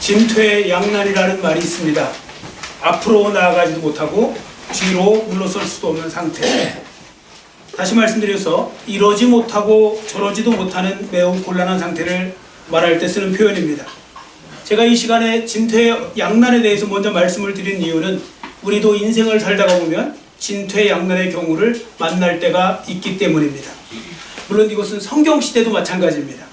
진퇴양난이라는 말이 있습니다. 앞으로 나아가지도 못하고 뒤로 물러설 수도 없는 상태. 다시 말씀드려서 이러지 못하고 저러지도 못하는 매우 곤란한 상태를 말할 때 쓰는 표현입니다. 제가 이 시간에 진퇴양난에 대해서 먼저 말씀을 드린 이유는 우리도 인생을 살다가 보면 진퇴양난의 경우를 만날 때가 있기 때문입니다. 물론 이것은 성경시대도 마찬가지입니다.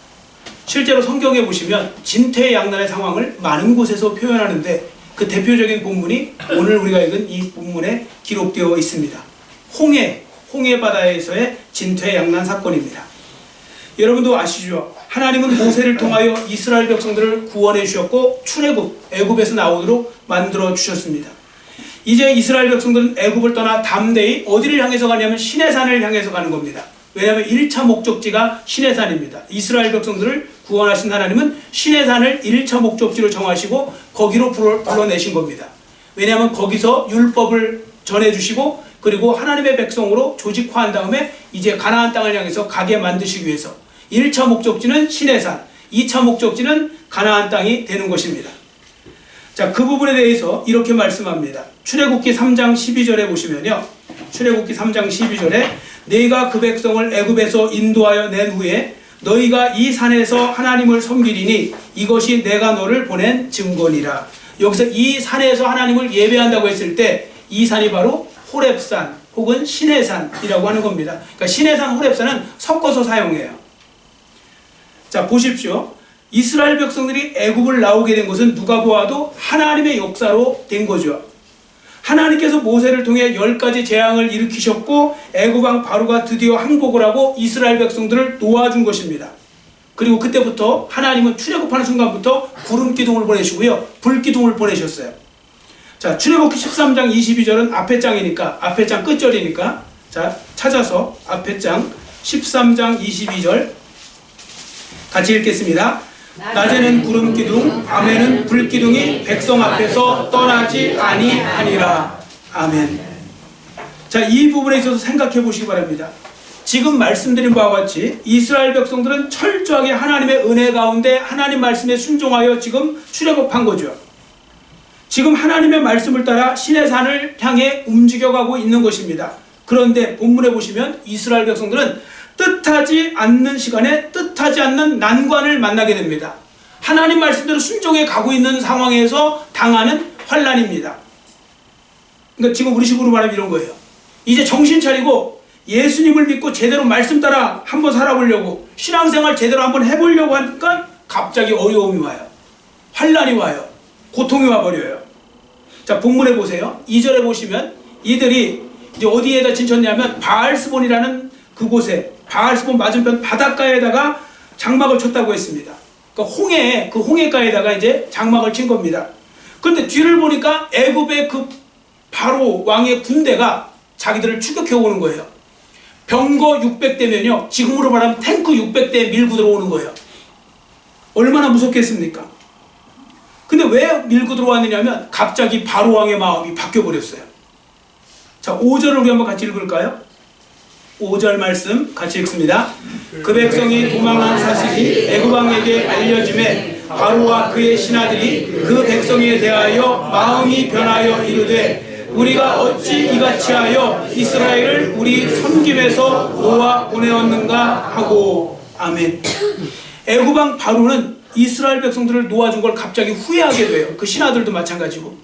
실제로 성경에 보시면 진퇴양난의 상황을 많은 곳에서 표현하는데 그 대표적인 본문이 오늘 우리가 읽은 이 본문에 기록되어 있습니다. 홍해 바다에서의 진퇴양난 사건입니다. 여러분도 아시죠? 하나님은 모세를 통하여 이스라엘 백성들을 구원해 주셨고 출애굽, 애굽에서 나오도록 만들어 주셨습니다. 이제 이스라엘 백성들은 애굽을 떠나 담대히 어디를 향해서 가냐면 시내산을 향해서 가는 겁니다. 왜냐하면 1차 목적지가 시내산입니다. 이스라엘 백성들을 구원하신 하나님은 시내산을 1차 목적지로 정하시고 거기로 불러내신 겁니다. 왜냐하면 거기서 율법을 전해주시고 그리고 하나님의 백성으로 조직화한 다음에 이제 가나안 땅을 향해서 가게 만드시기 위해서 1차 목적지는 시내산, 2차 목적지는 가나안 땅이 되는 것입니다. 자, 그 부분에 대해서 이렇게 말씀합니다. 출애굽기 3장 12절에 보시면요. 출애굽기 3장 12절에 내가 그 백성을 애굽에서 인도하여 낸 후에 너희가 이 산에서 하나님을 섬기리니 이것이 내가 너를 보낸 증거니라. 여기서 이 산에서 하나님을 예배한다고 했을 때 이 산이 바로 호렙산 혹은 시내산이라고 하는 겁니다. 그러니까 시내산, 호렙산은 섞어서 사용해요. 자, 보십시오. 이스라엘 백성들이 애굽을 나오게 된 것은 누가 보아도 하나님의 역사로 된 거죠. 하나님께서 모세를 통해 10가지 재앙을 일으키셨고 애굽왕 바로가 드디어 항복을 하고 이스라엘 백성들을 놓아준 것입니다. 그리고 그때부터 하나님은 출애굽하는 순간부터 구름 기둥을 보내시고요, 불 기둥을 보내셨어요. 자, 출애굽기 13장 22절은 앞에 장이니까, 앞에 장 끝절이니까, 자, 찾아서 앞에 장 13장 22절 같이 읽겠습니다. 낮에는 구름 기둥, 밤에는 불 기둥이 백성 앞에서 떠나지 아니하니라. 아멘. 자, 이 부분에 있어서 생각해 보시기 바랍니다. 지금 말씀드린 바와 같이 이스라엘 백성들은 철저하게 하나님의 은혜 가운데 하나님 말씀에 순종하여 지금 출애굽한 거죠. 지금 하나님의 말씀을 따라 시내산을 향해 움직여가고 있는 것입니다. 그런데 본문에 보시면 이스라엘 백성들은 뜻하지 않는 시간에 뜻하지 않는 난관을 만나게 됩니다. 하나님 말씀대로 순종해 가고 있는 상황에서 당하는 환난입니다. 그러니까 지금 우리 식으로 말하면 이런 거예요. 이제 정신 차리고 예수님을 믿고 제대로 말씀 따라 한번 살아보려고, 신앙생활 제대로 한번 해보려고 하니까 갑자기 어려움이 와요. 환난이 와요. 고통이 와버려요. 자, 본문에 보세요. 2절에 보시면 이들이 이제 어디에다 진쳤냐면 바알스본이라는 그곳에, 바알스본 맞은편 바닷가에다가 장막을 쳤다고 했습니다. 그러니까 홍해가에다가 이제 장막을 친 겁니다. 그런데 뒤를 보니까 애굽의 그 바로 왕의 군대가 자기들을 추격해 오는 거예요. 병거 600대면요, 지금으로 말하면 탱크 600대 밀고 들어오는 거예요. 얼마나 무섭겠습니까? 근데 왜 밀고 들어왔느냐면 갑자기 바로 왕의 마음이 바뀌어버렸어요. 자, 5절을 우리 한번 같이 읽을까요? 5절 말씀 같이 읽습니다. 그 백성이 도망한 사실이 애굽 왕에게 알려짐에 바로와 그의 신하들이 그 백성에 대하여 마음이 변하여 이르되 우리가 어찌 이같이 하여 이스라엘을 우리 섬김에서 놓아 보내었는가 하고. 아멘. 애굽 왕 바로는 이스라엘 백성들을 놓아준 걸 갑자기 후회하게 돼요. 그 신하들도 마찬가지고.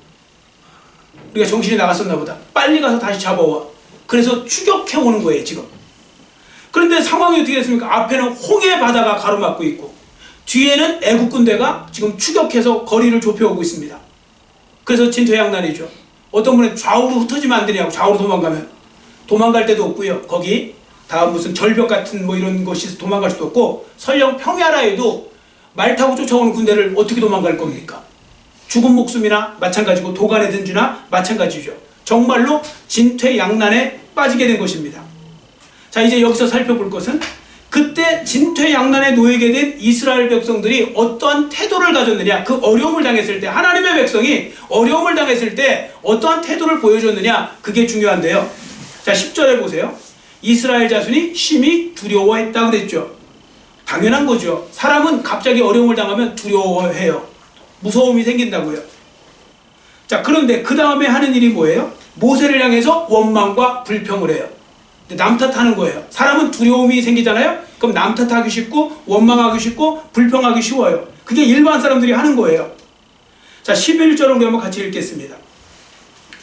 우리가 정신이 나갔었나 보다. 빨리 가서 다시 잡아와. 그래서 추격해 오는 거예요, 지금. 그런데 상황이 어떻게 됐습니까? 앞에는 홍해 바다가 가로막고 있고 뒤에는 애국 군대가 지금 추격해서 거리를 좁혀오고 있습니다. 그래서 진퇴양난이죠. 어떤 분은 좌우로 흩어지면 안 되냐고, 좌우로 도망가면. 도망갈 데도 없고요. 거기 다 무슨 절벽 같은 뭐 이런 곳이 도망갈 수도 없고, 설령 평야라에도 말 타고 쫓아오는 군대를 어떻게 도망갈 겁니까? 죽은 목숨이나 마찬가지고 도간에 든 쥐나 마찬가지죠. 정말로 진퇴양난에 빠지게 된 것입니다. 자, 이제 여기서 살펴볼 것은 그때 진퇴양난에 놓이게 된 이스라엘 백성들이 어떠한 태도를 가졌느냐, 그 어려움을 당했을 때, 하나님의 백성이 어려움을 당했을 때 어떠한 태도를 보여줬느냐, 그게 중요한데요. 자, 10절에 보세요. 이스라엘 자손이 심히 두려워했다 그랬죠. 당연한 거죠. 사람은 갑자기 어려움을 당하면 두려워해요. 무서움이 생긴다고요. 자, 그런데 그 다음에 하는 일이 뭐예요? 모세를 향해서 원망과 불평을 해요. 남 탓하는 거예요. 사람은 두려움이 생기잖아요. 그럼 남 탓하기 쉽고 원망하기 쉽고 불평하기 쉬워요. 그게 일반 사람들이 하는 거예요. 자, 11절을 우리 한번 같이 읽겠습니다.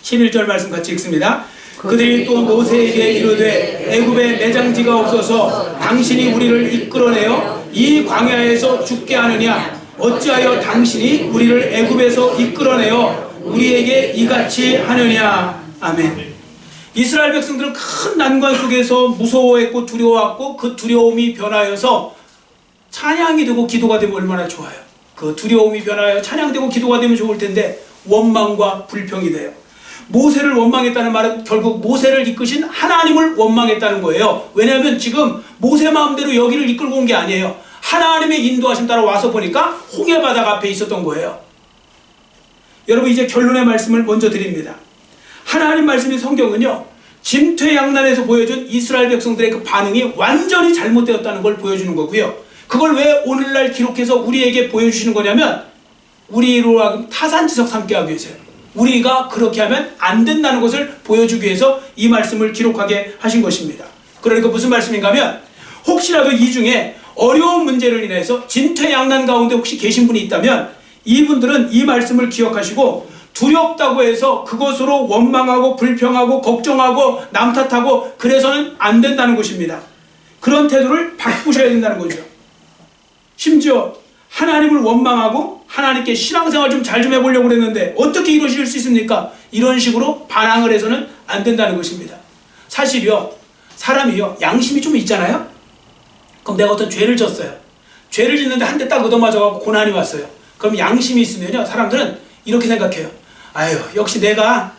11절 말씀 같이 읽습니다. 그들이 또 모세에게 이르되 애굽에 매장지가 없어서 당신이 우리를 이끌어내어 이 광야에서 죽게 하느냐? 어찌하여 당신이 우리를 애굽에서 이끌어내어 우리에게 이같이 하느냐? 아멘. 이스라엘 백성들은 큰 난관 속에서 무서워했고 두려워했고 그 두려움이 변하여서 찬양이 되고 기도가 되면 얼마나 좋아요. 그 두려움이 변하여 찬양되고 기도가 되면 좋을 텐데 원망과 불평이 돼요. 모세를 원망했다는 말은 결국 모세를 이끄신 하나님을 원망했다는 거예요. 왜냐하면 지금 모세 마음대로 여기를 이끌고 온 게 아니에요. 하나님의 인도하심 따라 와서 보니까 홍해바다 앞에 있었던 거예요. 여러분, 이제 결론의 말씀을 먼저 드립니다. 하나님 말씀인 성경은요, 진퇴양난에서 보여준 이스라엘 백성들의 그 반응이 완전히 잘못되었다는 걸 보여주는 거고요. 그걸 왜 오늘날 기록해서 우리에게 보여주시는 거냐면 우리로 하여금 타산지석 삼게 하기 위해서요. 우리가 그렇게 하면 안 된다는 것을 보여주기 위해서 이 말씀을 기록하게 하신 것입니다. 그러니까 무슨 말씀인가 하면 혹시라도 이 중에 어려운 문제를 인해서 진퇴양난 가운데 혹시 계신 분이 있다면 이분들은 이 말씀을 기억하시고 두렵다고 해서 그것으로 원망하고 불평하고 걱정하고 남 탓하고 그래서는 안 된다는 것입니다. 그런 태도를 바꾸셔야 된다는 거죠. 심지어 하나님을 원망하고 하나님께 신앙생활 좀 잘 좀 해보려고 그랬는데 어떻게 이러실 수 있습니까? 이런 식으로 반항을 해서는 안 된다는 것입니다. 사실요, 사람이요, 양심이 좀 있잖아요? 그럼 내가 어떤 죄를 졌어요. 죄를 짓는데 한 대 딱 얻어맞아서 고난이 왔어요. 그럼 양심이 있으면요, 사람들은 이렇게 생각해요. 아유, 역시 내가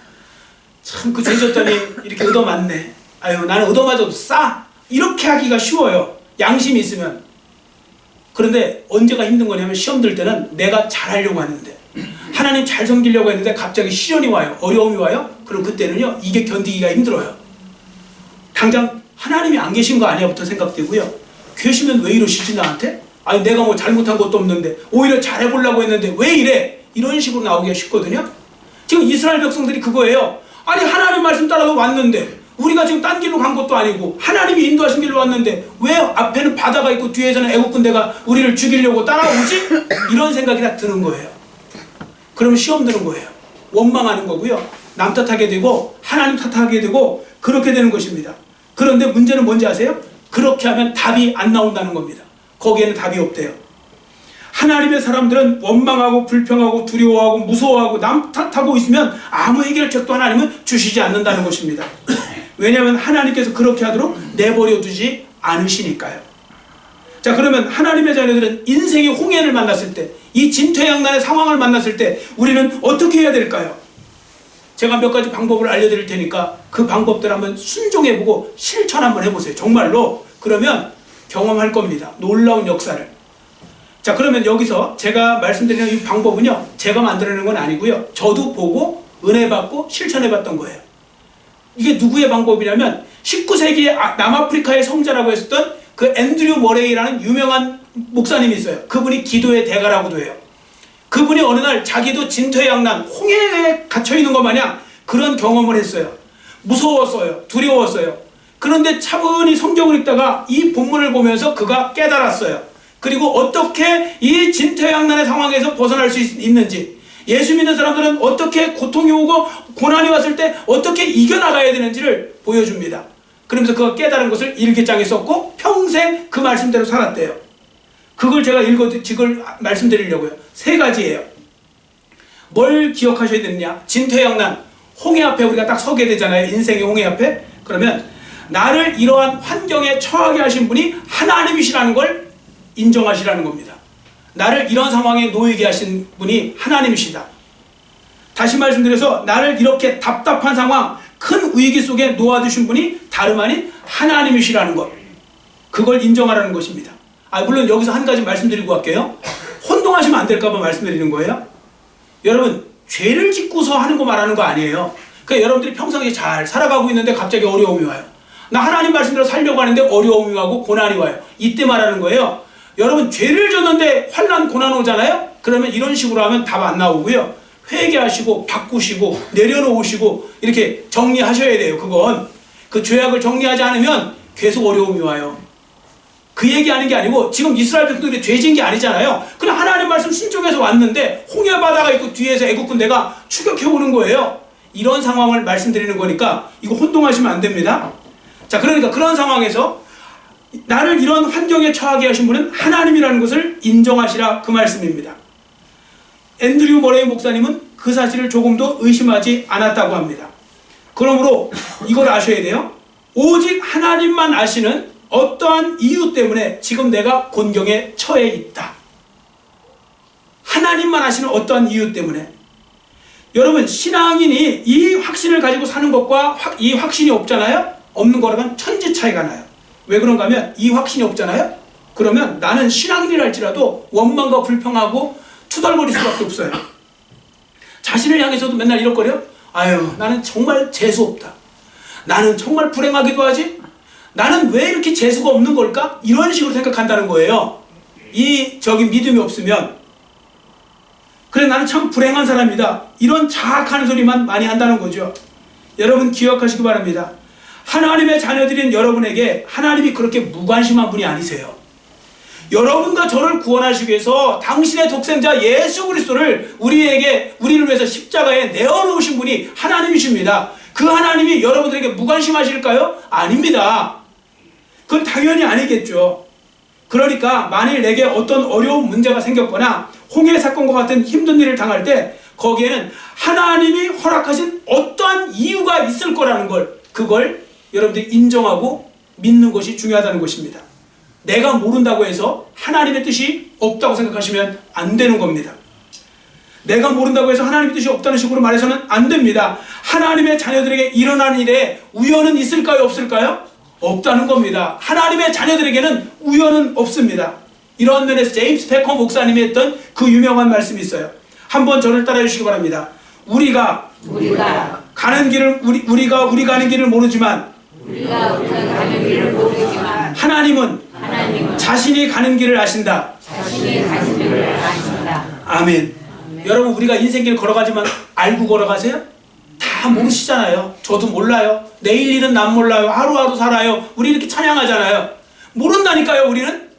참 그 죄 졌더니 이렇게 얻어맞네. 아유, 나는 얻어맞아도 싸. 이렇게 하기가 쉬워요. 양심이 있으면. 그런데 언제가 힘든 거냐면 시험 들 때는 내가 잘하려고 하는데 하나님 잘 섬기려고 했는데 갑자기 시련이 와요. 어려움이 와요. 그럼 그때는요, 이게 견디기가 힘들어요. 당장 하나님이 안 계신 거 아니야부터 생각되고요. 계시면 왜 이러시지 나한테? 아니 내가 뭐 잘못한 것도 없는데 오히려 잘해보려고 했는데 왜 이래? 이런 식으로 나오기가 쉽거든요. 지금 이스라엘 백성들이 그거예요. 아니 하나님 말씀 따라서 왔는데 우리가 지금 딴 길로 간 것도 아니고 하나님이 인도하신 길로 왔는데 왜 앞에는 바다가 있고 뒤에서는 애국 군대가 우리를 죽이려고 따라오지? 이런 생각이 다 드는 거예요. 그러면 시험 드는 거예요. 원망하는 거고요. 남 탓하게 되고 하나님 탓하게 되고 그렇게 되는 것입니다. 그런데 문제는 뭔지 아세요? 그렇게 하면 답이 안 나온다는 겁니다. 거기에는 답이 없대요. 하나님의 사람들은 원망하고 불평하고 두려워하고 무서워하고 남 탓하고 있으면 아무 해결책도 하나님은 주시지 않는다는 것입니다. 왜냐하면 하나님께서 그렇게 하도록 내버려 두지 않으시니까요. 자, 그러면 하나님의 자녀들은 인생의 홍해를 만났을 때, 이 진퇴양난의 상황을 만났을 때 우리는 어떻게 해야 될까요? 제가 몇 가지 방법을 알려드릴 테니까 그 방법들 한번 순종해보고 실천 한번 해보세요. 정말로. 그러면 경험할 겁니다. 놀라운 역사를. 자, 그러면 여기서 제가 말씀드리는 이 방법은요, 제가 만들어내는 건 아니고요, 저도 보고 은혜 받고 실천해봤던 거예요. 이게 누구의 방법이냐면 19세기에 남아프리카의 성자라고 했었던 그 앤드류 머레이라는 유명한 목사님이 있어요. 그분이 기도의 대가라고도 해요. 그분이 어느 날 자기도 진퇴양난 홍해에 갇혀있는 것 마냥 그런 경험을 했어요. 무서웠어요. 두려웠어요. 그런데 차분히 성경을 읽다가 이 본문을 보면서 그가 깨달았어요. 그리고 어떻게 이 진퇴양난의 상황에서 벗어날 수 있는지, 예수 믿는 사람들은 어떻게 고통이 오고 고난이 왔을 때 어떻게 이겨나가야 되는지를 보여줍니다. 그러면서 그가 깨달은 것을 일기장에 썼고 평생 그 말씀대로 살았대요. 그걸 제가 지금 말씀드리려고요. 3가지예요. 뭘 기억하셔야 되느냐? 진퇴양난, 홍해 앞에 우리가 딱 서게 되잖아요. 인생의 홍해 앞에. 그러면 나를 이러한 환경에 처하게 하신 분이 하나님이시라는 걸 인정하시라는 겁니다. 나를 이런 상황에 놓이게 하신 분이 하나님이시다. 다시 말씀드려서 나를 이렇게 답답한 상황, 큰 위기 속에 놓아두신 분이 다름 아닌 하나님이시라는 것, 그걸 인정하라는 것입니다. 물론 여기서 한 가지 말씀드리고 갈게요. 혼동하시면 안 될까 봐 말씀드리는 거예요. 여러분, 죄를 짓고서 하는 거 말하는 거 아니에요. 그러니까 여러분들이 평상시에 잘 살아가고 있는데 갑자기 어려움이 와요. 나 하나님 말씀대로 살려고 하는데 어려움이 와고 고난이 와요. 이때 말하는 거예요. 여러분, 죄를 졌는데 환난 고난 오잖아요? 그러면 이런 식으로 하면 답 안 나오고요. 회개하시고 바꾸시고 내려놓으시고 이렇게 정리하셔야 돼요. 그건 그 죄악을 정리하지 않으면 계속 어려움이 와요. 그 얘기하는 게 아니고 지금 이스라엘 백성들이 죄진 게 아니잖아요. 그냥 하나님 말씀 신쪽에서 왔는데 홍해 바다가 있고 뒤에서 애국 군대가 추격해 오는 거예요. 이런 상황을 말씀드리는 거니까 이거 혼동하시면 안 됩니다. 자, 그러니까 그런 상황에서 나를 이런 환경에 처하게 하신 분은 하나님이라는 것을 인정하시라, 그 말씀입니다. 앤드류 머레이 목사님은 그 사실을 조금도 의심하지 않았다고 합니다. 그러므로 이걸 아셔야 돼요. 오직 하나님만 아시는 어떠한 이유 때문에 지금 내가 곤경에 처해 있다. 하나님만 아시는 어떠한 이유 때문에. 여러분, 신앙인이 이 확신을 가지고 사는 것과 이 확신이 없잖아요. 없는 거라면 천지 차이가 나요. 왜 그런가 하면 이 확신이 없잖아요. 그러면 나는 신앙인이랄지라도 원망과 불평하고 투덜거릴 수밖에 없어요. 자신을 향해서도 맨날 이럴거려요. 아유, 나는 정말 재수없다. 나는 정말 불행하기도 하지. 나는 왜 이렇게 재수가 없는 걸까? 이런 식으로 생각한다는 거예요. 믿음이 없으면. 그래, 나는 참 불행한 사람이다. 이런 자학하는 소리만 많이 한다는 거죠. 여러분 기억하시기 바랍니다. 하나님의 자녀들인 여러분에게 하나님이 그렇게 무관심한 분이 아니세요. 여러분과 저를 구원하시기 위해서 당신의 독생자 예수 그리스도를 우리를 위해서 십자가에 내어놓으신 분이 하나님이십니다. 그 하나님이 여러분들에게 무관심하실까요? 아닙니다. 그건 당연히 아니겠죠. 그러니까 만일 내게 어떤 어려운 문제가 생겼거나 홍해 사건과 같은 힘든 일을 당할 때 거기에는 하나님이 허락하신 어떠한 이유가 있을 거라는 걸, 그걸 여러분들이 인정하고 믿는 것이 중요하다는 것입니다. 내가 모른다고 해서 하나님의 뜻이 없다고 생각하시면 안 되는 겁니다. 내가 모른다고 해서 하나님의 뜻이 없다는 식으로 말해서는 안 됩니다. 하나님의 자녀들에게 일어나는 일에 우연은 있을까요? 없을까요? 없다는 겁니다. 하나님의 자녀들에게는 우연은 없습니다. 이런 면에서 제임스 패커 목사님이 했던 그 유명한 말씀이 있어요. 한번 저를 따라해 주시기 바랍니다. 우리가 가는 길을 우리가 가는 길을 모르지만 하나님은 자신이 가는 길을 아신다. 아멘. 여러분, 우리가 인생길 걸어가지만 알고 걸어가세요? 다 모르시잖아요. 저도 몰라요. 내일 일은 난 몰라요. 하루하루 살아요. 우리 이렇게 찬양하잖아요. 모른다니까요, 우리는.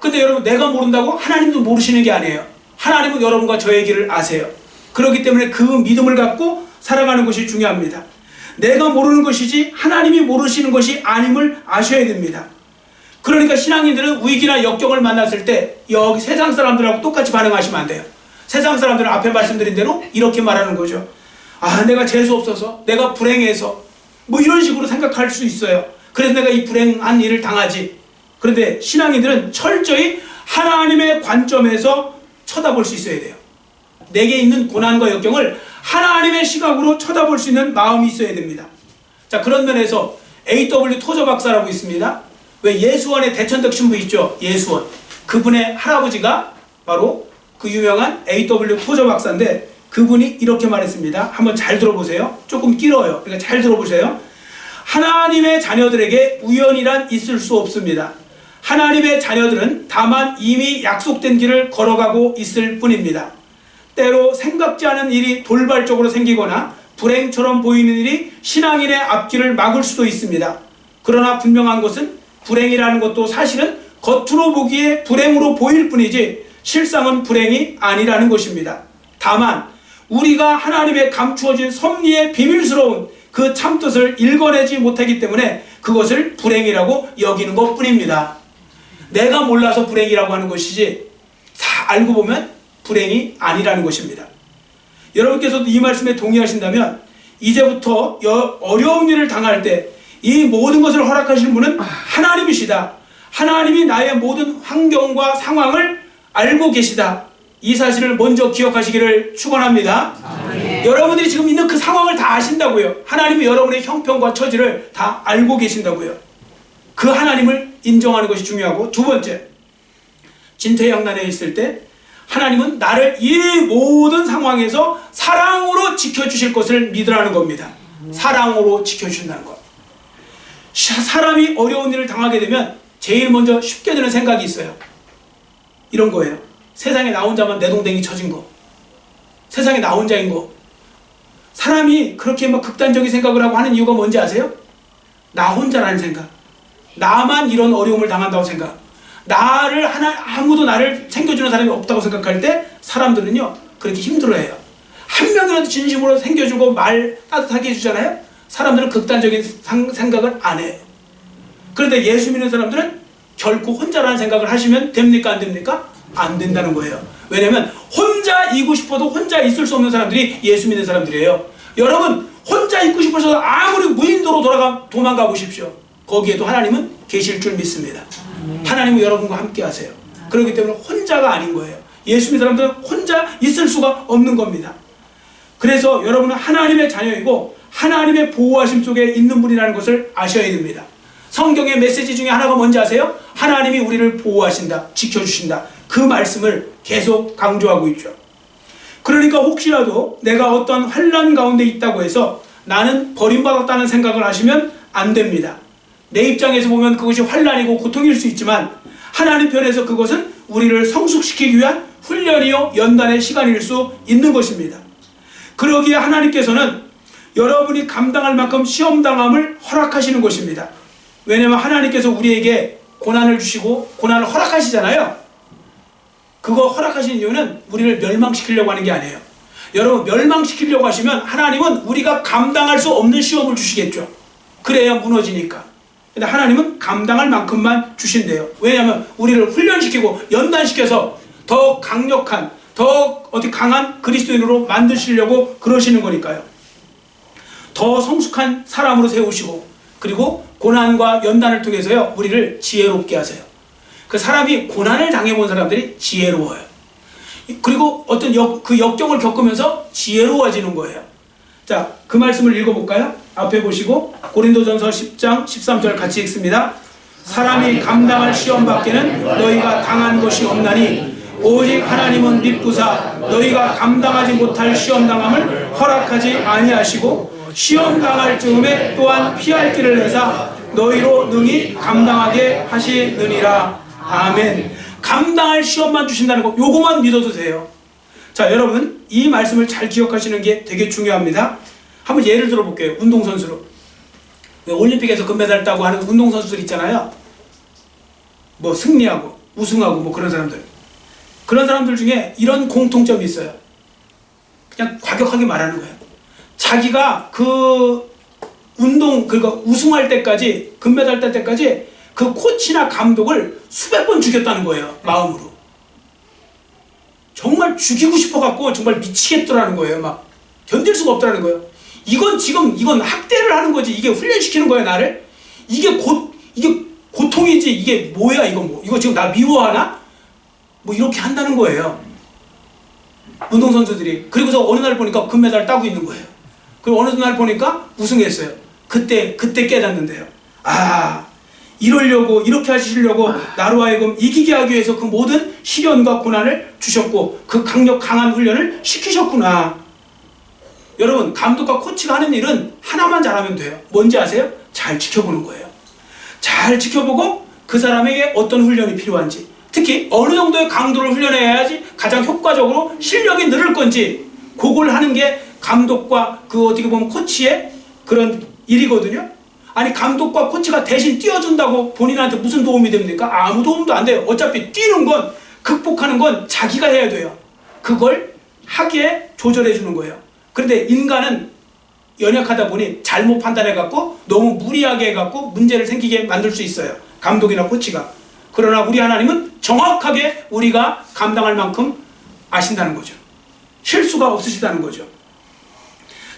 근데 여러분, 내가 모른다고 하나님도 모르시는 게 아니에요. 하나님은 여러분과 저의 길을 아세요. 그렇기 때문에 그 믿음을 갖고 살아가는 것이 중요합니다. 내가 모르는 것이지 하나님이 모르시는 것이 아님을 아셔야 됩니다. 그러니까 신앙인들은 위기나 역경을 만났을 때 여기 세상 사람들하고 똑같이 반응하시면 안 돼요. 세상 사람들은 앞에 말씀드린 대로 이렇게 말하는 거죠. 아, 내가 재수 없어서, 내가 불행해서, 뭐 이런 식으로 생각할 수 있어요. 그래서 내가 이 불행한 일을 당하지. 그런데 신앙인들은 철저히 하나님의 관점에서 쳐다볼 수 있어야 돼요. 내게 있는 고난과 역경을 하나님의 시각으로 쳐다볼 수 있는 마음이 있어야 됩니다. 자, 그런 면에서 A.W. 토저 박사라고 있습니다. 왜 예수원의 대천덕 신부 있죠? 예수원. 그분의 할아버지가 바로 그 유명한 A.W. 토저 박사인데 그분이 이렇게 말했습니다. 한번 잘 들어보세요. 조금 길어요. 그러니까 잘 들어보세요. 하나님의 자녀들에게 우연이란 있을 수 없습니다. 하나님의 자녀들은 다만 이미 약속된 길을 걸어가고 있을 뿐입니다. 때로 생각지 않은 일이 돌발적으로 생기거나 불행처럼 보이는 일이 신앙인의 앞길을 막을 수도 있습니다. 그러나 분명한 것은 불행이라는 것도 사실은 겉으로 보기에 불행으로 보일 뿐이지 실상은 불행이 아니라는 것입니다. 다만 우리가 하나님의 감추어진 섭리의 비밀스러운 그 참뜻을 읽어내지 못하기 때문에 그것을 불행이라고 여기는 것뿐입니다. 내가 몰라서 불행이라고 하는 것이지 다 알고 보면 불행이 아니라는 것입니다. 여러분께서도 이 말씀에 동의하신다면 이제부터 어려운 일을 당할 때 이 모든 것을 허락하시는 분은 하나님이시다. 하나님이 나의 모든 환경과 상황을 알고 계시다. 이 사실을 먼저 기억하시기를 축원합니다. 여러분들이 지금 있는 그 상황을 다 아신다고요. 하나님이 여러분의 형편과 처지를 다 알고 계신다고요. 그 하나님을 인정하는 것이 중요하고, 두 번째, 진퇴양난에 있을 때 하나님은 나를 이 모든 상황에서 사랑으로 지켜주실 것을 믿으라는 겁니다. 사랑으로 지켜주신다는 것. 사람이 어려운 일을 당하게 되면 제일 먼저 쉽게 드는 생각이 있어요. 이런 거예요. 세상에 나 혼자만 내동댕이 쳐진 거, 세상에 나 혼자인 거. 사람이 그렇게 막 극단적인 생각을 하고 하는 이유가 뭔지 아세요? 나 혼자라는 생각, 나만 이런 어려움을 당한다고 생각, 아무도 나를 챙겨주는 사람이 없다고 생각할 때 사람들은요 그렇게 힘들어해요. 한 명이라도 진심으로 챙겨주고 말 따뜻하게 해주잖아요. 사람들은 극단적인 생각을 안 해요. 그런데 예수 믿는 사람들은 결코 혼자라는 생각을 하시면 됩니까? 안 됩니까? 안 된다는 거예요. 왜냐면 혼자 있고 싶어도 혼자 있을 수 없는 사람들이 예수 믿는 사람들이에요. 여러분 혼자 있고 싶어서 아무리 무인도로 도망가 보십시오. 거기에도 하나님은 계실 줄 믿습니다. 하나님은 여러분과 함께 하세요. 그렇기 때문에 혼자가 아닌 거예요. 예수 믿는 사람들은 혼자 있을 수가 없는 겁니다. 그래서 여러분은 하나님의 자녀이고 하나님의 보호하심 속에 있는 분이라는 것을 아셔야 됩니다. 성경의 메시지 중에 하나가 뭔지 아세요? 하나님이 우리를 보호하신다, 지켜주신다. 그 말씀을 계속 강조하고 있죠. 그러니까 혹시라도 내가 어떤 환난 가운데 있다고 해서 나는 버림받았다는 생각을 하시면 안 됩니다. 내 입장에서 보면 그것이 환난이고 고통일 수 있지만 하나님 편에서 그것은 우리를 성숙시키기 위한 훈련이요 연단의 시간일 수 있는 것입니다. 그러기에 하나님께서는 여러분이 감당할 만큼 시험당함을 허락하시는 것입니다. 왜냐하면 하나님께서 우리에게 고난을 주시고 고난을 허락하시잖아요. 그거 허락하시는 이유는 우리를 멸망시키려고 하는 게 아니에요. 여러분 멸망시키려고 하시면 하나님은 우리가 감당할 수 없는 시험을 주시겠죠. 그래야 무너지니까. 근데 하나님은 감당할 만큼만 주신대요. 왜냐하면 우리를 훈련시키고 연단시켜서 더 강력한, 더 강한 그리스도인으로 만드시려고 그러시는 거니까요. 더 성숙한 사람으로 세우시고 그리고 고난과 연단을 통해서요 우리를 지혜롭게 하세요. 그 사람이 고난을 당해본 사람들이 지혜로워요. 그리고 어떤 그 역경을 겪으면서 지혜로워지는 거예요. 자, 그 말씀을 읽어볼까요? 앞에 보시고 고린도전서 10장 13절 같이 읽습니다. 사람이 감당할 시험 밖에는 너희가 당한 것이 없나니 오직 하나님은 믿부사 너희가 감당하지 못할 시험 당함을 허락하지 아니하시고 시험 당할 즈음에 또한 피할 길을 내사 너희로 능히 감당하게 하시느니라. 아멘. 감당할 시험만 주신다는 거 요거만 믿어도 돼요. 자, 여러분 이 말씀을 잘 기억하시는 게 되게 중요합니다. 한번 예를 들어 볼게요. 운동선수로 올림픽에서 금메달 따고 하는 운동선수들 있잖아요. 뭐 승리하고 우승하고 뭐 그런 사람들 중에 이런 공통점이 있어요. 그냥 과격하게 말하는 거예요. 자기가 그 그러니까 우승할 때까지 금메달 딸 때까지 그 코치나 감독을 수백 번 죽였다는 거예요. 마음으로. 정말 죽이고 싶어갖고 정말 미치겠더라는 거예요. 막 견딜 수가 없더라는 거예요. 이건 학대를 하는 거지. 이게 훈련시키는 거예요, 나를. 이게 고통이지. 이게 뭐야, 이거 지금 나 미워하나? 뭐 이렇게 한다는 거예요. 운동선수들이. 그리고서 어느 날 보니까 금메달 따고 있는 거예요. 그리고 어느 날 보니까 우승했어요. 그때 깨닫는데요. 아, 이렇게 하시려고 나로 하여금 이기게 하기 위해서 그 모든 시련과 고난을 주셨고 그 강한 훈련을 시키셨구나. 여러분 감독과 코치가 하는 일은 하나만 잘하면 돼요. 뭔지 아세요? 잘 지켜보는 거예요. 잘 지켜보고 그 사람에게 어떤 훈련이 필요한지, 특히 어느 정도의 강도를 훈련해야지 가장 효과적으로 실력이 늘을 건지, 그걸 하는 게 감독과 그 어떻게 보면 코치의 그런 일이거든요. 아니 감독과 코치가 대신 띄워준다고 본인한테 무슨 도움이 됩니까? 아무 도움도 안 돼요. 어차피 뛰는 건, 극복하는 건 자기가 해야 돼요. 그걸 하게 조절해 주는 거예요. 그런데 인간은 연약하다 보니 잘못 판단해갖고 너무 무리하게 해갖고 문제를 생기게 만들 수 있어요. 감독이나 코치가. 그러나 우리 하나님은 정확하게 우리가 감당할 만큼 아신다는 거죠. 실수가 없으시다는 거죠.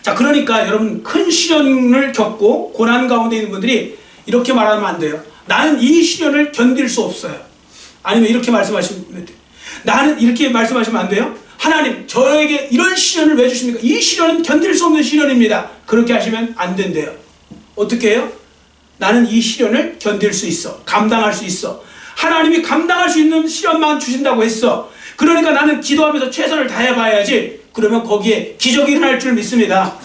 자, 그러니까 여러분 큰 시련을 겪고 고난 가운데 있는 분들이 이렇게 말하면 안 돼요. 나는 이 시련을 견딜 수 없어요. 아니면 이렇게 말씀하시면 돼요. 나는 이렇게 말씀하시면 안 돼요. 하나님 저에게 이런 시련을 왜 주십니까? 이 시련은 견딜 수 없는 시련입니다. 그렇게 하시면 안 된대요. 어떻게 해요? 나는 이 시련을 견딜 수 있어. 감당할 수 있어. 하나님이 감당할 수 있는 시련만 주신다고 했어. 그러니까 나는 기도하면서 최선을 다해봐야지. 그러면 거기에 기적이 일어날 줄 믿습니다.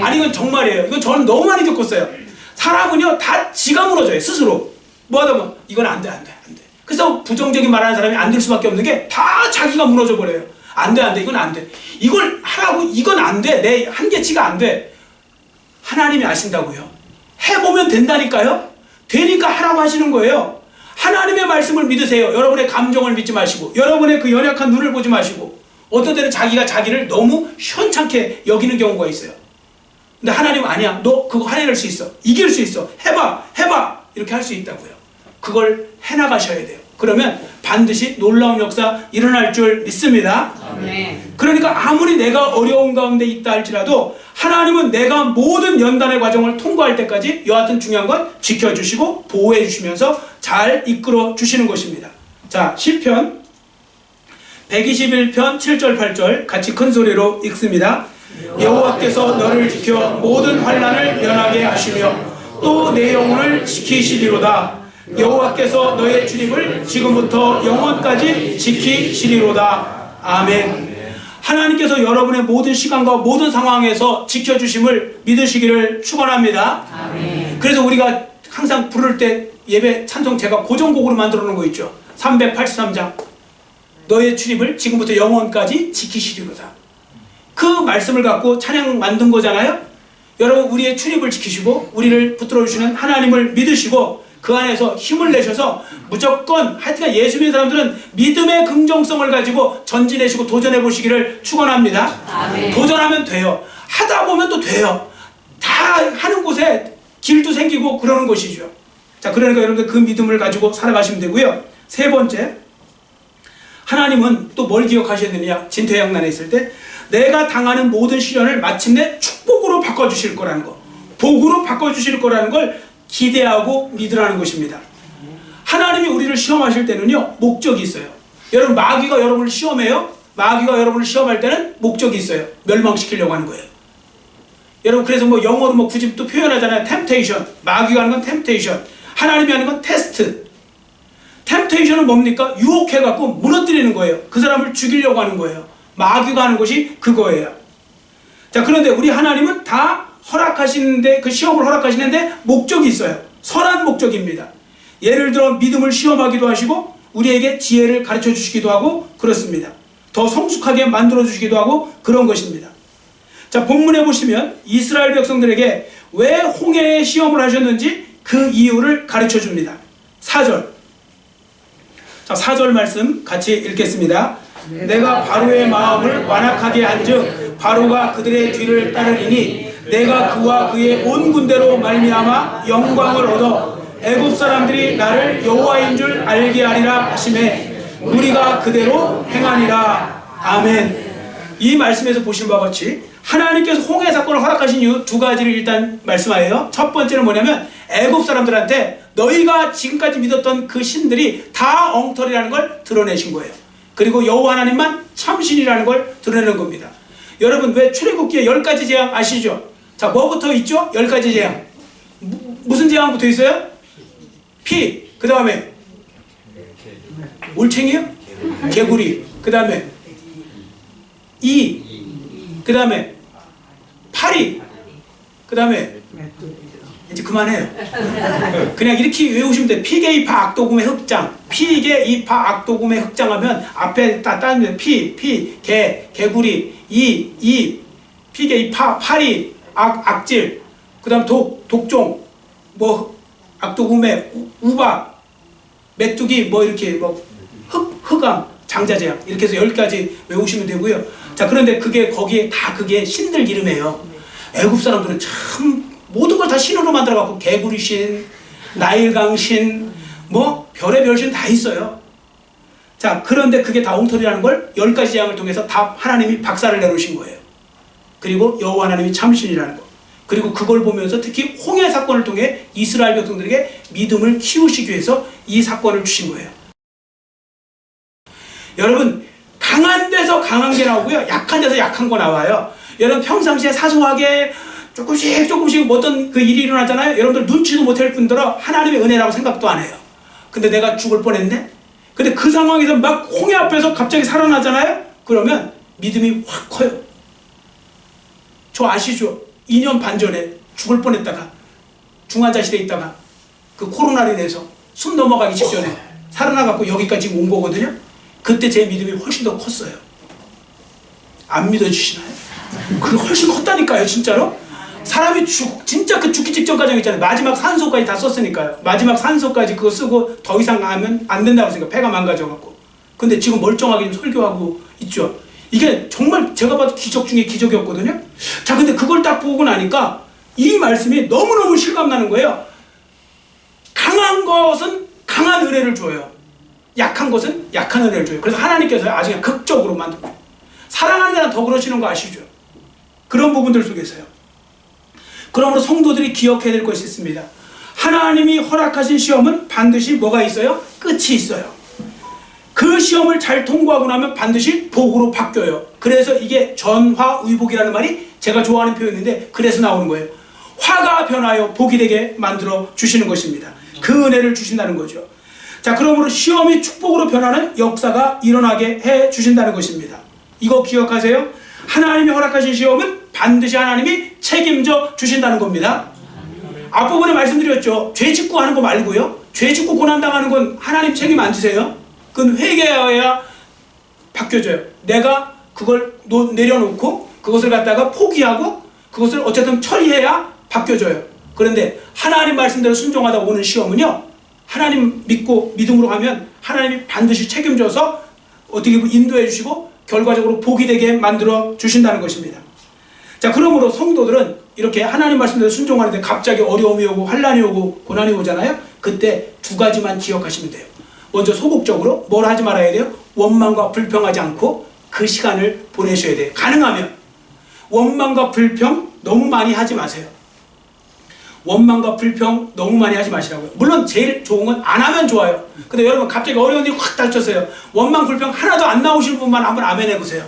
아니 이건 정말이에요. 이건 저는 너무 많이 겪었어요. 사람은요 다 지가 무너져요. 스스로. 뭐 하다 보면 이건 안 돼. 그래서 부정적인 말하는 사람이 안 될 수밖에 없는 게 다 자기가 무너져 버려요. 안 돼, 안 돼, 이건 안 돼. 이걸 하라고, 이건 안 돼. 내 한계치가 안 돼. 하나님이 아신다고요. 해보면 된다니까요. 되니까 하라고 하시는 거예요. 하나님의 말씀을 믿으세요. 여러분의 감정을 믿지 마시고, 여러분의 그 연약한 눈을 보지 마시고, 어떤 때는 자기가 자기를 너무 시원찮게 여기는 경우가 있어요. 근데 하나님은 아니야. 너 그거 해낼 수 있어. 이길 수 있어. 해봐. 해봐. 이렇게 할 수 있다고요. 그걸 해나가셔야 돼요. 그러면 반드시 놀라운 역사 일어날 줄 믿습니다. 아멘. 그러니까 아무리 내가 어려운 가운데 있다 할지라도 하나님은 내가 모든 연단의 과정을 통과할 때까지 여하튼 중요한 건 지켜주시고 보호해 주시면서 잘 이끌어 주시는 것입니다. 자, 시편 121편 7절 8절 같이 큰 소리로 읽습니다. 여호와께서 너를 지켜 모든 환난을 면하게 하시며 또 내 영혼을 지키시리로다. 여호와께서 너의 출입을 지금부터 영원까지 지키시리로다. 아멘. 하나님께서 여러분의 모든 시간과 모든 상황에서 지켜주심을 믿으시기를 축원합니다. 아멘. 그래서 우리가 항상 부를 때 예배 찬송 제가 고정곡으로 만들어 놓은 거 있죠. 383장 너의 출입을 지금부터 영원까지 지키시리로다. 그 말씀을 갖고 찬양 만든 거잖아요. 여러분 우리의 출입을 지키시고 우리를 붙들어 주시는 하나님을 믿으시고 그 안에서 힘을 내셔서 무조건 하여튼 예수 믿는 사람들은 믿음의 긍정성을 가지고 전진하시고 도전해 보시기를 축원합니다. 아멘. 도전하면 돼요. 하다 보면 또 돼요. 다 하는 곳에 길도 생기고 그러는 것이죠. 자, 그러니까 여러분들 그 믿음을 가지고 살아가시면 되고요. 세 번째, 하나님은 또 뭘 기억하셔야 되느냐. 진퇴양난에 있을 때 내가 당하는 모든 시련을 마침내 축복으로 바꿔주실 거라는 거, 복으로 바꿔주실 거라는 걸 기대하고 믿으라는 것입니다. 하나님이 우리를 시험하실 때는요 목적이 있어요. 여러분 마귀가 여러분을 시험해요. 마귀가 여러분을 시험할 때는 목적이 있어요. 멸망시키려고 하는 거예요. 여러분 그래서 뭐 영어로 뭐 굳이 또 표현하잖아요. temptation. 마귀가 하는 건 temptation. 하나님이 하는 건 테스트. temptation은 뭡니까? 유혹해갖고 무너뜨리는 거예요. 그 사람을 죽이려고 하는 거예요. 마귀가 하는 것이 그거예요. 자, 그런데 우리 하나님은 다 허락하시는데, 그 시험을 허락하시는데 목적이 있어요. 선한 목적입니다. 예를 들어 믿음을 시험하기도 하시고 우리에게 지혜를 가르쳐 주시기도 하고 그렇습니다. 더 성숙하게 만들어 주시기도 하고 그런 것입니다. 자, 본문에 보시면 이스라엘 백성들에게 왜 홍해의 시험을 하셨는지 그 이유를 가르쳐 줍니다. 4절. 자, 4절 말씀 같이 읽겠습니다. 내가 바로의 마음을 완악하게 한즉 바로가 그들의 뒤를 따르리니 내가 그와 그의 온 군대로 말미암아 영광을 얻어 애굽 사람들이 나를 여호와인 줄 알게 하리라 하시매 우리가 그대로 행하니라. 아멘. 이 말씀에서 보신 바와 같이 하나님께서 홍해 사건을 허락하신 이유 두 가지를 일단 말씀하여요. 첫 번째는 뭐냐면 애굽 사람들한테 너희가 지금까지 믿었던 그 신들이 다 엉터리라는 걸 드러내신 거예요. 그리고 여호와 하나님만 참신이라는 걸 드러내는 겁니다. 여러분 왜 출애굽기에 10가지 재앙 아시죠? 자, 뭐부터 있죠? 10가지 재앙. 무슨 재앙부터 있어요? 피. 그 다음에 올챙이요? 개구리. 그 다음에 이. 그 다음에 파리. 그 다음에 이제 그만해요. 그냥 이렇게 외우시면 돼요. 피게 이파 악도금의 흑장. 피게 이파 악도금의 흑장 하면 앞에 딱 따는데 피, 개, 개구리, 피게 이파, 파리, 악질, 그 다음 독종, 뭐 악도금의 우박, 메뚜기, 뭐 이렇게 뭐 흑암, 장자재앙 이렇게 해서 10가지 외우시면 되고요. 자, 그런데 거기에 다 그게 신들 이름이에요. 애굽 사람들은 참 모든 걸 다 신으로 만들어갖고 개구리 신, 나일강 신, 뭐 별의 신 다 있어요. 자, 그런데 그게 다 엉터리라는 걸 10가지 재앙을 통해서 다 하나님이 박살을 내놓으신 거예요. 그리고 여호와 하나님이 참신이라는 거. 그리고 그걸 보면서 특히 홍해 사건을 통해 이스라엘 백성들에게 믿음을 키우시기 위해서 이 사건을 주신 거예요. 여러분 강한 데서 강한 게 나오고요. 약한 데서 약한 거 나와요. 여러분 평상시에 사소하게 조금씩 어떤 그 일이 일어나잖아요. 여러분들 눈치도 못할 뿐더러 하나님의 은혜라고 생각도 안 해요. 근데 내가 죽을 뻔했네? 근데 그 상황에서 막 홍해 앞에서 갑자기 살아나잖아요? 그러면 믿음이 확 커요. 저 아시죠? 2년 반 전에 죽을 뻔했다가 중환자실에 있다가 그 코로나로 인해서 숨 넘어가기 직전에 살아나갖고 여기까지 온 거거든요. 그때 제 믿음이 훨씬 더 컸어요. 안 믿어주시나요? 그게 훨씬 컸다니까요, 진짜로. 사람이 진짜 그 죽기 직전 과정 있잖아요. 마지막 산소까지 다 썼으니까요. 마지막 산소까지 그거 쓰고 더 이상 하면 안 된다고 했으니까 폐가 망가져갖고. 근데 지금 멀쩡하게 설교하고 있죠. 이게 정말 제가 봐도 기적 중에 기적이었거든요. 자, 근데 그걸 딱 보고 나니까 이 말씀이 너무너무 실감나는 거예요. 강한 것은 강한 은혜를 줘요. 약한 것은 약한 은혜를 줘요. 그래서 하나님께서 아주 그냥 극적으로 만들어요. 사랑하는 자는 더 그러시는 거 아시죠? 그런 부분들 속에서요. 그러므로 성도들이 기억해야 될 것이 있습니다. 하나님이 허락하신 시험은 반드시 뭐가 있어요? 끝이 있어요. 그 시험을 잘 통과하고 나면 반드시 복으로 바뀌어요. 그래서 이게 전화위복이라는 말이 제가 좋아하는 표현인데 그래서 나오는 거예요. 화가 변하여 복이 되게 만들어 주시는 것입니다. 그 은혜를 주신다는 거죠. 자, 그러므로 시험이 축복으로 변하는 역사가 일어나게 해 주신다는 것입니다. 이거 기억하세요. 하나님이 허락하신 시험은 반드시 하나님이 책임져 주신다는 겁니다. 앞부분에 말씀드렸죠. 죄 짓고 하는 거 말고요. 죄 짓고 고난당하는 건 하나님 책임 안 지세요. 그건 회개해야 바뀌어져요. 내가 그걸 내려놓고 그것을 갖다가 포기하고 그것을 어쨌든 처리해야 바뀌어져요. 그런데 하나님 말씀대로 순종하다 오는 시험은요, 하나님 믿고 믿음으로 가면 하나님이 반드시 책임져서 어떻게 인도해 주시고 결과적으로 복이 되게 만들어 주신다는 것입니다. 자, 그러므로 성도들은 이렇게 하나님 말씀대로 순종하는데 갑자기 어려움이 오고 환난이 오고 고난이 오잖아요. 그때 두 가지만 기억하시면 돼요. 먼저 소극적으로 뭘 하지 말아야 돼요? 원망과 불평하지 않고 그 시간을 보내셔야 돼요. 가능하면 원망과 불평 너무 많이 하지 마세요. 원망과 불평 너무 많이 하지 마시라고요. 물론 제일 좋은 건 안 하면 좋아요. 근데 여러분 갑자기 어려운 일이 확 닥쳤어요. 원망 불평 하나도 안 나오실 분만 한번 아멘 해보세요.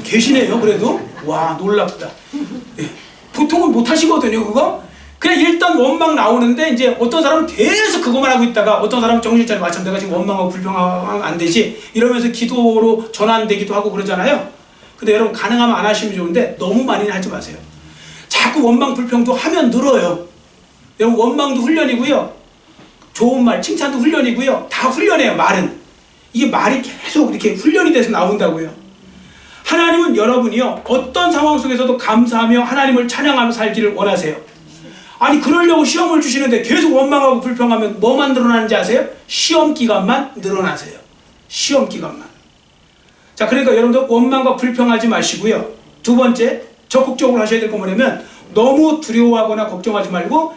계시네요. 그래도 와, 놀랍다. 예. 보통은 못 하시거든요, 그거. 그냥 일단 원망 나오는데 이제 어떤 사람은 계속 그것만 하고 있다가 어떤 사람은 정신 차리고 참 내가 지금 원망하고 불평하면 안 되지 이러면서 기도로 전환되기도 하고 그러잖아요. 근데 여러분 가능하면 안 하시면 좋은데 너무 많이는 하지 마세요. 자꾸 원망 불평도 하면 늘어요. 여러분 원망도 훈련이고요. 좋은 말, 칭찬도 훈련이고요. 다 훈련이에요, 말은. 이게 말이 계속 이렇게 훈련이 돼서 나온다고요. 하나님은 여러분이요, 어떤 상황 속에서도 감사하며 하나님을 찬양하며 살기를 원하세요. 아니, 그러려고 시험을 주시는데 계속 원망하고 불평하면 뭐만 늘어나는지 아세요? 시험 기간만 늘어나세요. 시험 기간만. 자, 그러니까 여러분들 원망과 불평하지 마시고요. 두 번째, 적극적으로 하셔야 될 건 뭐냐면 너무 두려워하거나 걱정하지 말고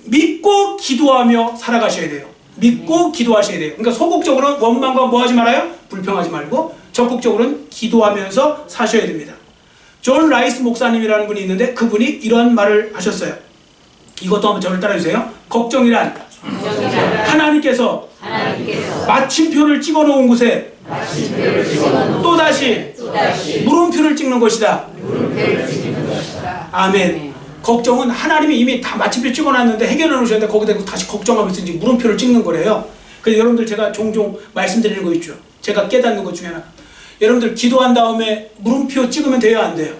믿고 기도하며 살아가셔야 돼요. 믿고 기도하셔야 돼요. 그러니까 소극적으로는 원망과 뭐 하지 말아요? 불평하지 말고 적극적으로는 기도하면서 사셔야 됩니다. 존 라이스 목사님이라는 분이 있는데 그분이 이런 말을 하셨어요. 이것도 한번 저를 따라주세요. 걱정이란 하나님께서 마침표를 찍어놓은 곳에 또다시 물음표를 찍는 것이다. 아멘. 걱정은 하나님이 이미 다 마침표 찍어놨는데 해결해 놓으셨는데 거기다 다시 걱정하면서 이제 물음표를 찍는 거래요. 그래서 여러분들 제가 종종 말씀드리는 거 있죠. 제가 깨닫는 것 중에 하나. 여러분들 기도한 다음에 물음표 찍으면 돼요, 안 돼요?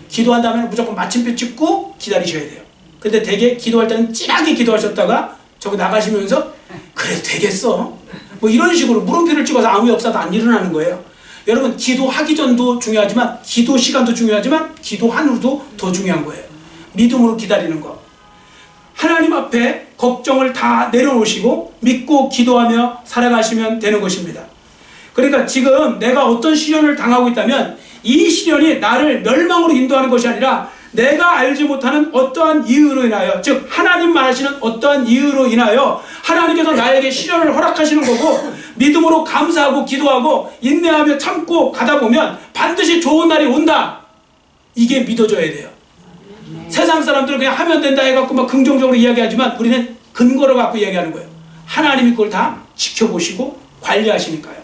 기도한 다음에 무조건 마침표 찍고 기다리셔야 돼요. 근데 되게 기도할 때는 찐하게 기도하셨다가 저거 나가시면서 그래 되겠어? 뭐 이런 식으로 물음표를 찍어서 아무 역사도 안 일어나는 거예요. 여러분 기도하기 전도 중요하지만 기도 시간도 중요하지만 기도한 후도 더 중요한 거예요. 믿음으로 기다리는 거. 하나님 앞에 걱정을 다 내려놓으시고 믿고 기도하며 살아가시면 되는 것입니다. 그러니까 지금 내가 어떤 시련을 당하고 있다면 이 시련이 나를 멸망으로 인도하는 것이 아니라 내가 알지 못하는 어떠한 이유로 인하여, 즉 하나님만 하시는 어떠한 이유로 인하여 하나님께서 나에게 시련을 허락하시는 거고 믿음으로 감사하고 기도하고 인내하며 참고 가다 보면 반드시 좋은 날이 온다. 이게 믿어져야 돼요. 세상 사람들은 그냥 하면 된다 해갖고 막 긍정적으로 이야기하지만 우리는 근거를 갖고 이야기하는 거예요. 하나님이 그걸 다 지켜보시고 관리하시니까요.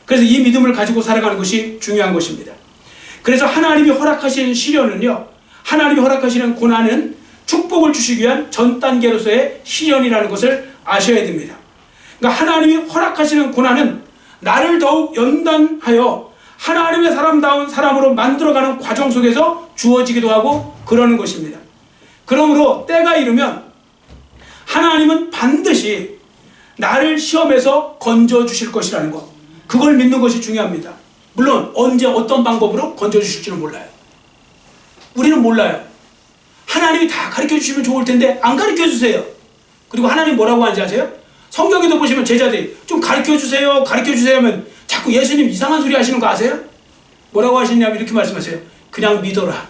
그래서 이 믿음을 가지고 살아가는 것이 중요한 것입니다. 그래서 하나님이 허락하시는 시련은요, 하나님이 허락하시는 고난은 축복을 주시기 위한 전 단계로서의 시련이라는 것을 아셔야 됩니다. 그러니까 하나님이 허락하시는 고난은 나를 더욱 연단하여 하나님의 사람다운 사람으로 만들어가는 과정 속에서 주어지기도 하고 그러는 것입니다. 그러므로 때가 이르면 하나님은 반드시 나를 시험에서 건져주실 것이라는 것, 그걸 믿는 것이 중요합니다. 물론 언제 어떤 방법으로 건져주실지는 몰라요. 우리는 몰라요. 하나님이 다 가르쳐주시면 좋을 텐데 안 가르쳐주세요. 그리고 하나님 뭐라고 하는지 아세요? 성경에도 보시면 제자들이 좀 가르쳐주세요 가르쳐주세요 하면 자꾸 예수님 이상한 소리 하시는 거 아세요? 뭐라고 하시냐면 이렇게 말씀하세요. 그냥 믿어라,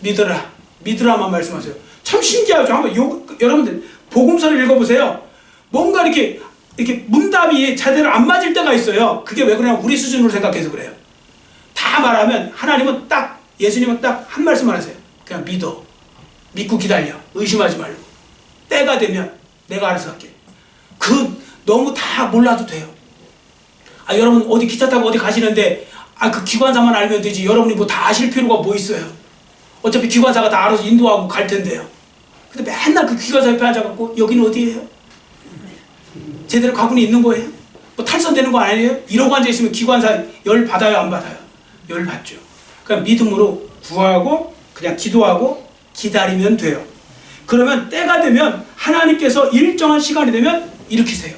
믿어라, 믿으라만 말씀하세요. 참 신기하죠. 한번 여러분들 복음서를 읽어보세요. 뭔가 이렇게 문답이 제대로 안 맞을 때가 있어요. 그게 왜 그러냐면 우리 수준으로 생각해서 그래요. 다 말하면 하나님은 딱, 예수님은 딱 한 말씀만 하세요. 그냥 믿어, 믿고 기다려, 의심하지 말고 때가 되면 내가 알아서 할게. 너무 다 몰라도 돼요. 여러분 어디 기차 타고 어디 가시는데 그 기관사만 알면 되지, 여러분이 뭐 다 아실 필요가 뭐 있어요. 어차피 기관사가 다 알아서 인도하고 갈 텐데요. 근데 맨날 그 기관사 옆에 앉아갖고 여기는 어디예요? 제대로 가군이 있는 거예요? 뭐 탈선되는 거 아니에요? 이러고 앉아있으면 기관사 열 받아요 안 받아요? 열 받죠. 그냥 믿음으로 구하고 그냥 기도하고 기다리면 돼요. 그러면 때가 되면 하나님께서 일정한 시간이 되면 일으키세요.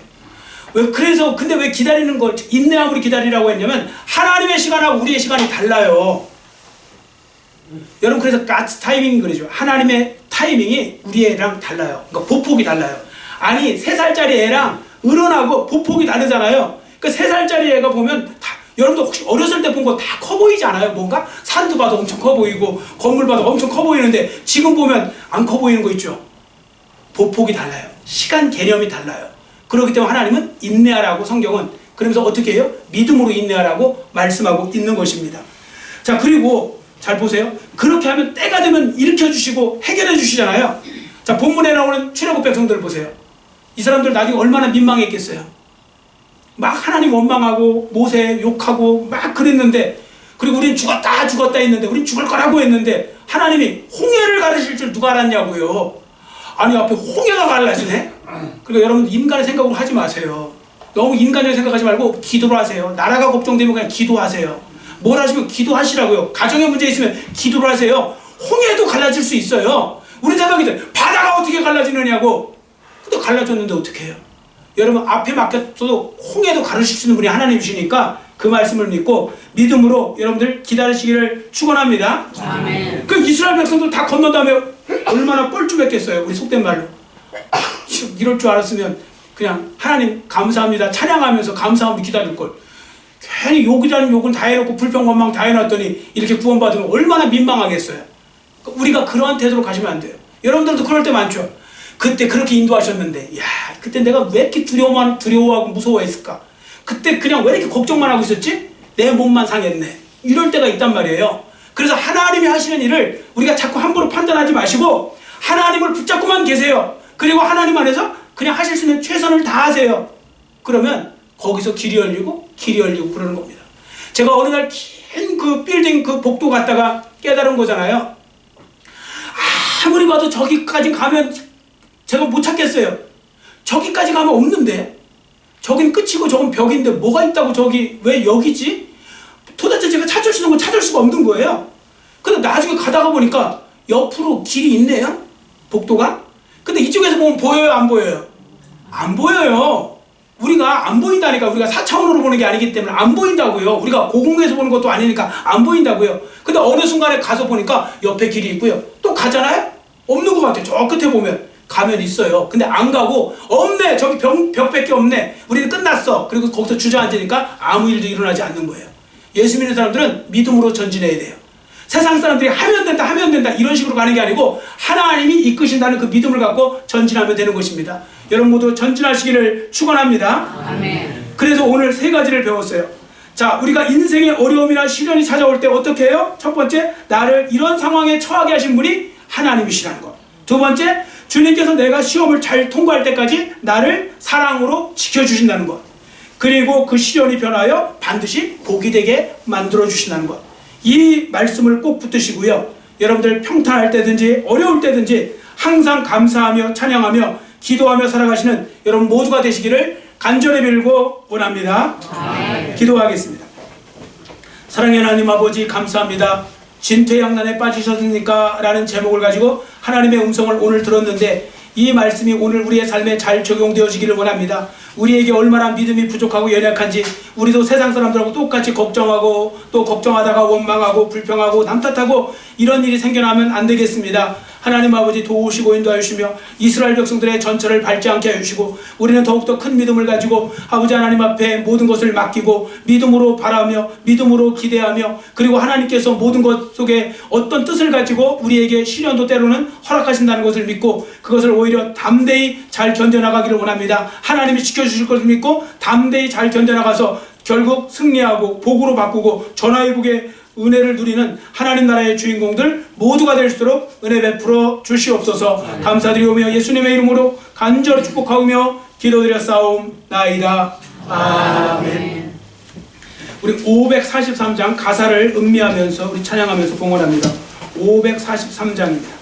근데 왜 기다리는 걸 인내함으로 기다리라고 했냐면 하나님의 시간하고 우리의 시간이 달라요. 여러분 그래서 God's 타이밍이 그러죠. 하나님의 타이밍이 우리랑 달라요. 그러니까 보폭이 달라요. 아니 3살짜리 애랑 어른하고 보폭이 다르잖아요. 그러니까 3살짜리 애가 보면 여러분도 혹시 어렸을 때 본 거 다 커 보이지 않아요? 뭔가 산도 봐도 엄청 커 보이고 건물 봐도 엄청 커 보이는데 지금 보면 안 커 보이는 거 있죠. 보폭이 달라요. 시간 개념이 달라요. 그렇기 때문에 하나님은 인내하라고, 성경은 그러면서 어떻게 해요? 믿음으로 인내하라고 말씀하고 있는 것입니다. 자, 그리고 잘 보세요. 그렇게 하면 때가 되면 일으켜주시고 해결해 주시잖아요. 자, 본문에 나오는 출애굽 백성들 보세요. 이 사람들 나중에 얼마나 민망했겠어요. 막 하나님 원망하고 모세 욕하고 막 그랬는데, 그리고 우린 죽었다 했는데, 우린 죽을 거라고 했는데 하나님이 홍해를 가르칠 줄 누가 알았냐고요. 아니 앞에 홍해가 갈라지네. 그러니까 여러분 인간의 생각으로 하지 마세요. 너무 인간적인 생각하지 말고 기도로 하세요. 나라가 걱정되면 그냥 기도하세요. 뭘 하시면 기도하시라고요. 가정에 문제 있으면 기도를 하세요. 홍해도 갈라질 수 있어요. 우리 생각이들 바다가 어떻게 갈라지느냐고. 근데 갈라졌는데 어떻게 해요? 여러분 앞에 맡겼어도 홍해도 가르칠 수 있는 분이 하나님이시니까 그 말씀을 믿고 믿음으로 여러분들 기다리시기를 축원합니다. 아멘. 그 이스라엘 백성들 다 건넌 다음에 얼마나 뻘쭘했겠어요. 우리 속된 말로. 이럴 줄 알았으면 그냥 하나님 감사합니다 찬양하면서 감사함으로 기다릴 걸. 괜히 욕이라는 욕은 다 해놓고 불평원망 다 해놨더니 이렇게 구원받으면 얼마나 민망하겠어요. 우리가 그러한 태도로 가시면 안 돼요. 여러분들도 그럴 때 많죠. 그때 그렇게 인도하셨는데 야 그때 내가 왜 이렇게 두려워하고 무서워했을까. 그때 그냥 왜 이렇게 걱정만 하고 있었지? 내 몸만 상했네. 이럴 때가 있단 말이에요. 그래서 하나님이 하시는 일을 우리가 자꾸 함부로 판단하지 마시고 하나님을 붙잡고만 계세요. 그리고 하나님 안에서 그냥 하실 수 있는 최선을 다하세요. 그러면 거기서 길이 열리고 그러는 겁니다. 제가 어느 날 긴 그 빌딩 그 복도 갔다가 깨달은 거잖아요. 아무리 봐도 저기까지 가면 제가 못 찾겠어요. 저기까지 가면 없는데, 저긴 끝이고 저건 벽인데 뭐가 있다고 저기 왜 여기지? 도대체 제가 찾을 수 있는 건 찾을 수가 없는 거예요. 근데 나중에 가다가 보니까 옆으로 길이 있네요. 복도가. 근데 이쪽에서 보면 보여요 안 보여요? 안 보여요. 우리가 안 보인다니까. 우리가 4차원으로 보는 게 아니기 때문에 안 보인다고요. 우리가 고공에서 보는 것도 아니니까 안 보인다고요. 근데 어느 순간에 가서 보니까 옆에 길이 있고요. 또 가잖아요? 없는 것 같아요. 저 끝에 보면. 가면 있어요. 근데 안 가고 없네. 저기 벽밖에 없네. 우리는 끝났어. 그리고 거기서 주저앉으니까 아무 일도 일어나지 않는 거예요. 예수 믿는 사람들은 믿음으로 전진해야 돼요. 세상 사람들이 하면 된다 이런 식으로 가는 게 아니고 하나님이 이끄신다는 그 믿음을 갖고 전진하면 되는 것입니다. 여러분 모두 전진하시기를 축원합니다. 아멘. 그래서 오늘 3가지를 배웠어요. 자, 우리가 인생의 어려움이나 시련이 찾아올 때 어떻게 해요? 첫 번째, 나를 이런 상황에 처하게 하신 분이 하나님이시라는 것. 두 번째, 주님께서 내가 시험을 잘 통과할 때까지 나를 사랑으로 지켜주신다는 것. 그리고 그 시련이 변하여 반드시 복이 되게 만들어주신다는 것. 이 말씀을 꼭 붙드시고요. 여러분들 평탄할 때든지 어려울 때든지 항상 감사하며 찬양하며 기도하며 살아가시는 여러분 모두가 되시기를 간절히 빌고 원합니다. 아멘. 기도하겠습니다. 사랑의 하나님 아버지 감사합니다. 진퇴양난에 빠지셨습니까? 라는 제목을 가지고 하나님의 음성을 오늘 들었는데 이 말씀이 오늘 우리의 삶에 잘 적용되어지기를 원합니다. 우리에게 얼마나 믿음이 부족하고 연약한지 우리도 세상 사람들하고 똑같이 걱정하고 또 걱정하다가 원망하고 불평하고 남 탓하고 이런 일이 생겨나면 안 되겠습니다. 하나님 아버지 도우시고 인도하여 주시며 이스라엘 백성들의 전철을 밟지 않게 하여 주시고 우리는 더욱더 큰 믿음을 가지고 아버지 하나님 앞에 모든 것을 맡기고 믿음으로 바라며 믿음으로 기대하며 그리고 하나님께서 모든 것 속에 어떤 뜻을 가지고 우리에게 시련도 때로는 허락하신다는 것을 믿고 그것을 오히려 담대히 잘 견뎌나가기를 원합니다. 하나님이 지켜주실 것을 믿고 담대히 잘 견뎌나가서 결국 승리하고 복으로 바꾸고 전화위복의 은혜를 누리는 하나님 나라의 주인공들 모두가 될수록 은혜 베풀어 주시옵소서. 감사드리오며 예수님의 이름으로 간절히 축복하오며 기도드렸사옵나이다. 아멘. 우리 543장 가사를 음미하면서 우리 찬양하면서 봉헌합니다. 543장입니다.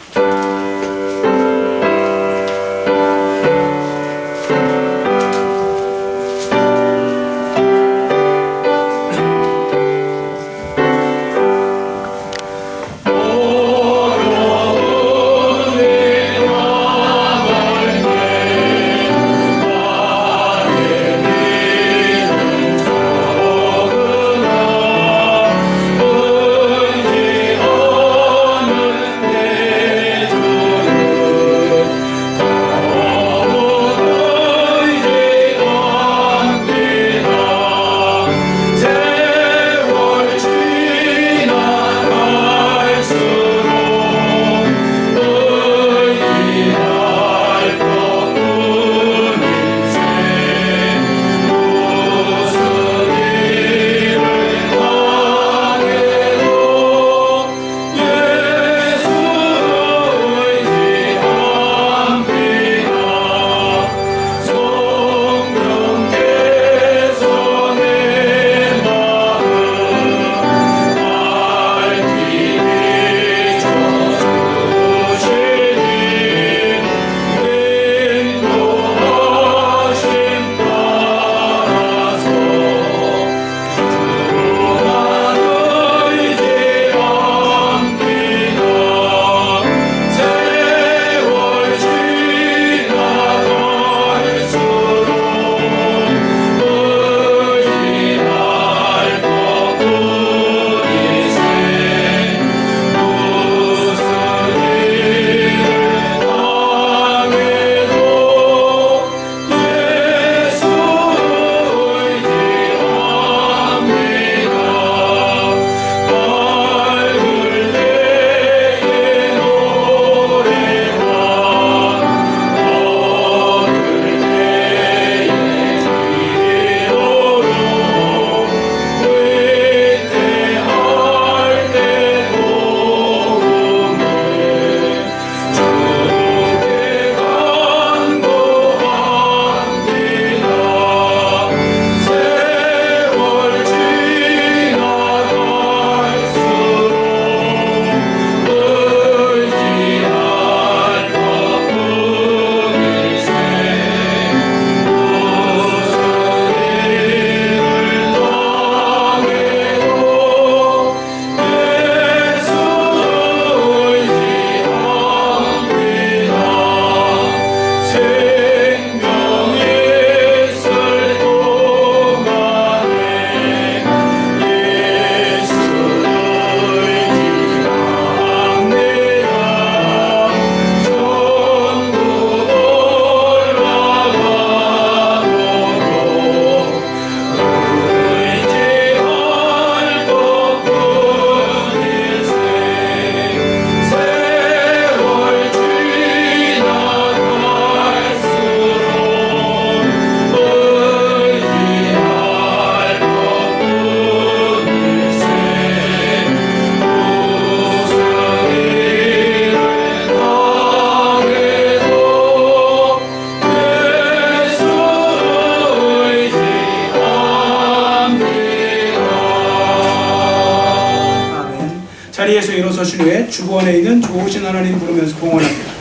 자리에서 일어서신 후에 주변에 있는 좋으신 하나님 부르면서 봉헌합니다.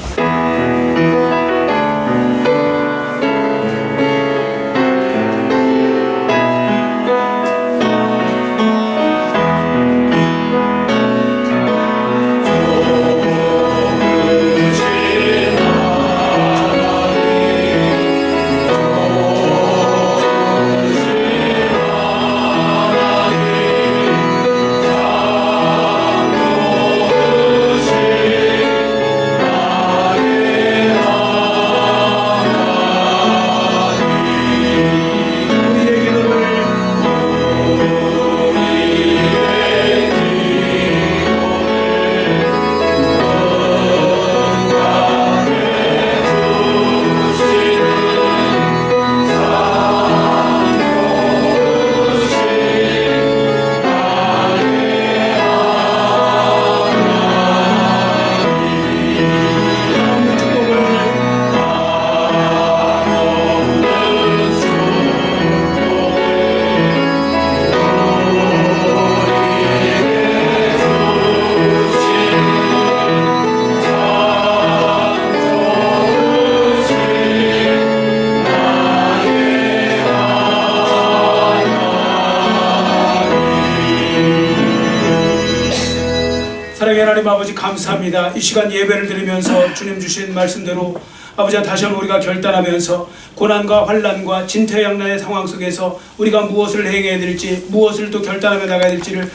사랑의 하나님 아버지 감사합니다. 이 시간 예배를 드리면서 주님 주신 말씀대로 아버지 다시 한번 우리가 결단하면서 고난과 환난과 진퇴양난의 상황 속에서 우리가 무엇을 행해야 될지 무엇을 또 결단하며 나가야 될지를